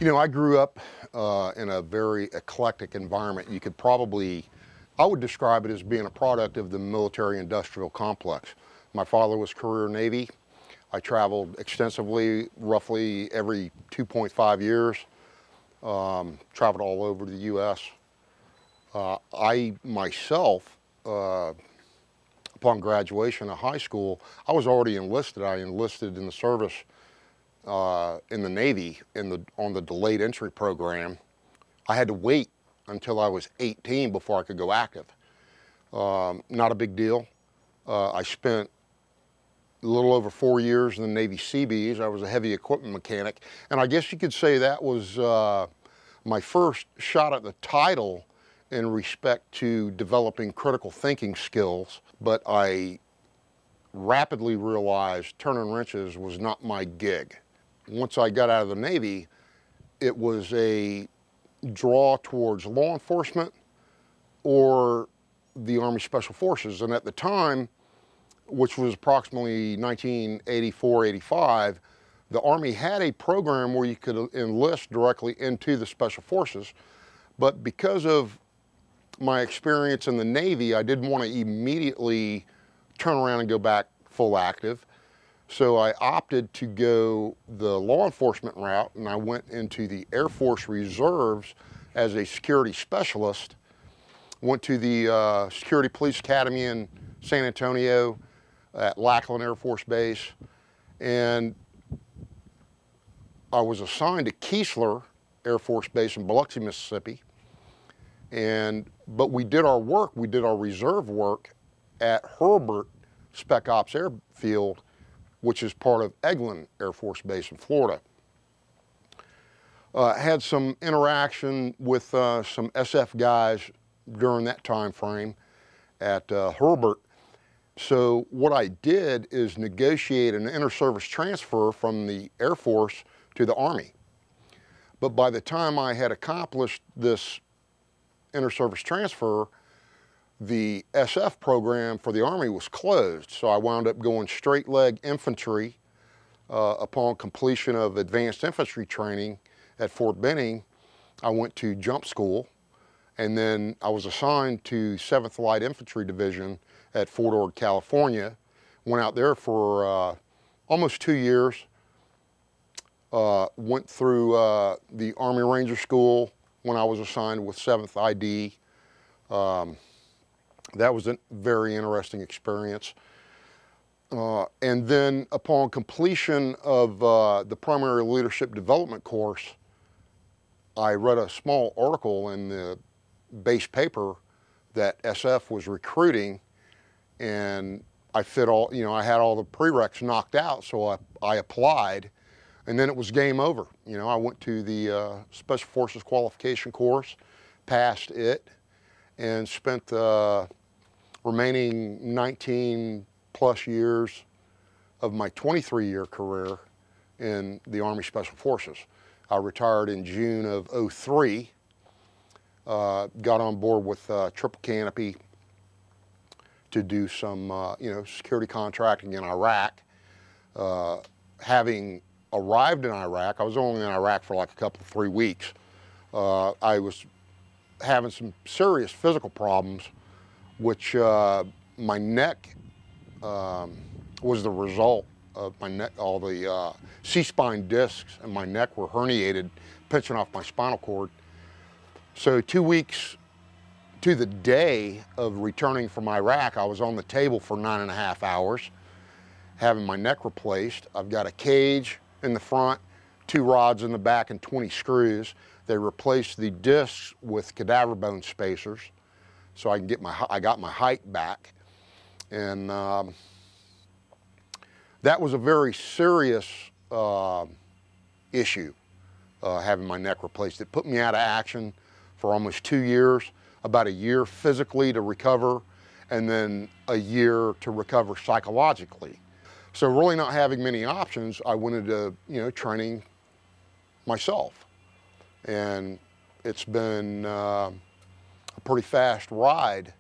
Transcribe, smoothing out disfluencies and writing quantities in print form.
You know, I grew up in a very eclectic environment. I would describe it as being a product of the military-industrial complex. My father was career Navy. I traveled extensively, roughly every 2.5 years, traveled all over the U.S. I myself, upon graduation of high school, I was already enlisted. I enlisted in the service in the Navy on the delayed entry program. I had to wait until I was 18 before I could go active. Not a big deal. I spent a little over 4 years in the Navy Seabees. I was a heavy equipment mechanic, and I guess you could say that was my first shot at the title in respect to developing critical thinking skills, but I rapidly realized turning wrenches was not my gig. Once I got out of the Navy, it was a draw towards law enforcement or the Army Special Forces. And at the time, which was approximately 1984-85, the Army had a program where you could enlist directly into the Special Forces. But because of my experience in the Navy, I didn't want to immediately turn around and go back full active. So I opted to go the law enforcement route, and I went into the Air Force Reserves as a security specialist. Went to the Security Police Academy in San Antonio at Lackland Air Force Base, and I was assigned to Keesler Air Force Base in Biloxi, Mississippi. But we did our reserve work at Hurlburt Spec Ops Airfield, which is part of Eglin Air Force Base in Florida. Had some interaction with some SF guys during that time frame at Hurlburt. So what I did is negotiate an inter-service transfer from the Air Force to the Army. But by the time I had accomplished this inter-service transfer, the SF program for the Army was closed, so I wound up going straight leg infantry. Upon completion of advanced infantry training at Fort Benning, I went to jump school, and then I was assigned to 7th Light Infantry Division at Fort Ord, California. Went out there for almost 2 years. Went through the Army Ranger School when I was assigned with 7th ID. That was a very interesting experience. And then upon completion of the primary leadership development course, I read a small article in the base paper that SF was recruiting, and I had all the prereqs knocked out, so I applied, and then it was game over. You know, I went to the Special Forces qualification course, passed it, and spent the remaining 19 plus years of my 23-year career in the Army Special Forces. I retired in June of '03, got on board with Triple Canopy to do some security contracting in Iraq. Having arrived in Iraq, I was only in Iraq for like a couple, 3 weeks. I was having some serious physical problems, which my neck was the result of my neck. All the C-spine discs in my neck were herniated, pinching off my spinal cord. So 2 weeks to the day of returning from Iraq, I was on the table for 9.5 hours, having my neck replaced. I've got a cage in the front, 2 rods in the back, and 20 screws. They replaced the discs with cadaver bone spacers, so I got my height back. And that was a very serious issue, having my neck replaced. It put me out of action for almost 2 years, about a year physically to recover, and then a year to recover psychologically. So really not having many options, I went into training myself. And it's been a pretty fast ride